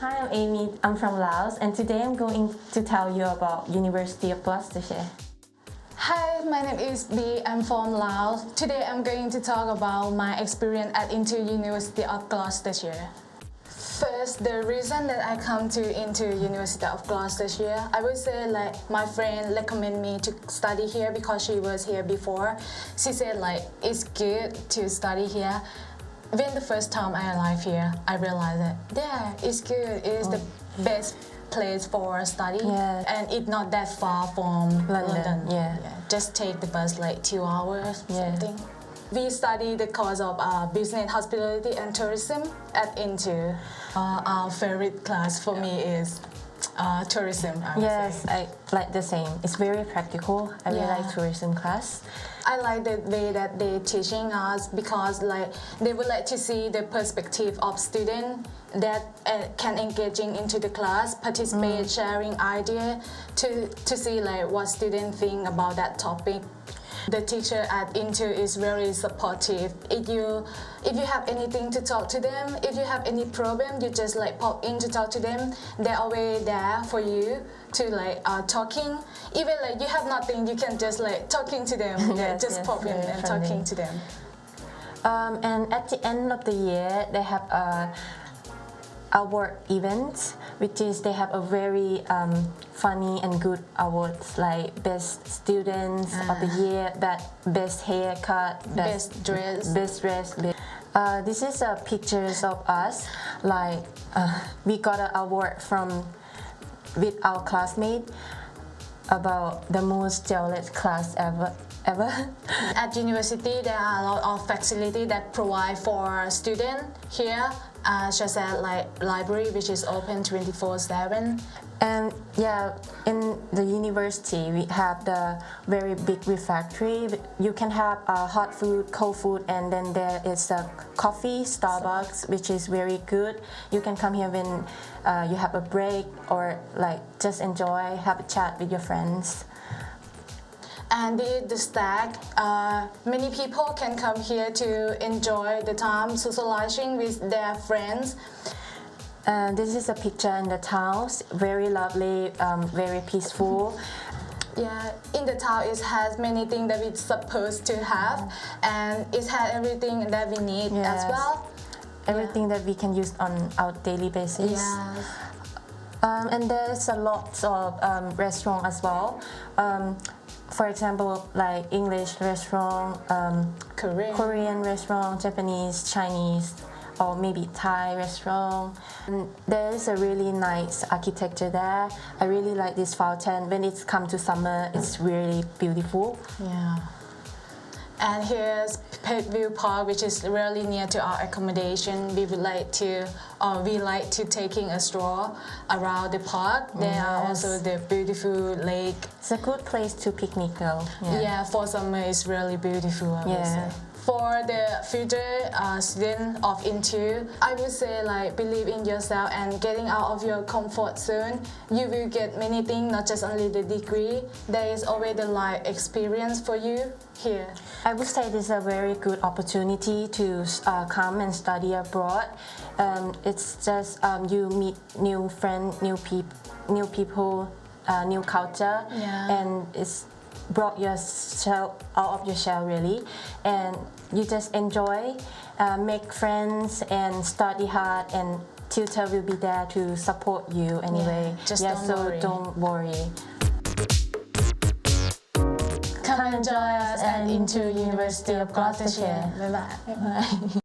Hi, I'm Amy. I'm from Laos, and today I'm going to tell you about University of Gloucestershire. Hi, my name is Bee. I'm from Laos. Today I'm going to talk about my experience at INTU University of Gloucestershire. First, the reason that I come to INTU University of Gloucestershire, I would say like my friend recommended me to study here because she was here before. She said like it's good to study here. When the first time I arrived here, I realized that yeah, it's good. It's the best place for study, and it's not that far from London. Just take the bus like 2 hours something. We study the course of business, hospitality, and tourism at INTU. Our favorite class for me is tourism. I like the same. It's very practical. I really like tourism class. I like the way that they're teaching us because like they would like to see the perspective of students that can engaging into the class, participate, sharing idea to see like what students think about that topic. The teacher at INTU is very supportive. If you have anything to talk to them, if you have any problem, you just like pop in to talk to them. They're always there for you to like talking. Even like you have nothing, you can just like talking to them. Just pop in and talking to them. And at the end of the year, they have award events, which is they have a very funny and good awards like best students of the year, that best haircut, best dress. This is pictures of us. Like we got an award with our classmate about the most jealous class ever. At university, there are a lot of facilities that provide for students here, such as like library, which is open 24/7. And in the university, we have the very big refectory. You can have hot food, cold food, and then there is a coffee, Starbucks, which is very good. You can come here when you have a break or like just enjoy, have a chat with your friends. And the stack, many people can come here to enjoy the time socializing with their friends. This is a picture in the town, very lovely, very peaceful. In the town it has many things that we're supposed to have, and it has everything that we need as well. Everything that we can use on our daily basis. And there's a lot of restaurants as well. For example, like English restaurant, Korean restaurant, Japanese, Chinese, or maybe Thai restaurant. And there is a really nice architecture there. I really like this fountain. When it's come to summer, it's really beautiful. And here's Petview Park, which is really near to our accommodation. We like to taking a stroll around the park. There are also the beautiful lake. It's a good place to picnic though. For summer it's really beautiful, I would say. For the future student of INTU, I would say like believe in yourself and getting out of your comfort zone. You will get many things, not just only the degree. There is always the life experience for you here. I would say this is a very good opportunity to come and study abroad. It's just you meet new friends, new people, new culture, and it's brought yourself out of your shell really, and you just enjoy, make friends and study hard, and tutor will be there to support you anyway. Don't worry. Come and join us at INTU University of Gloucestershire. Bye bye.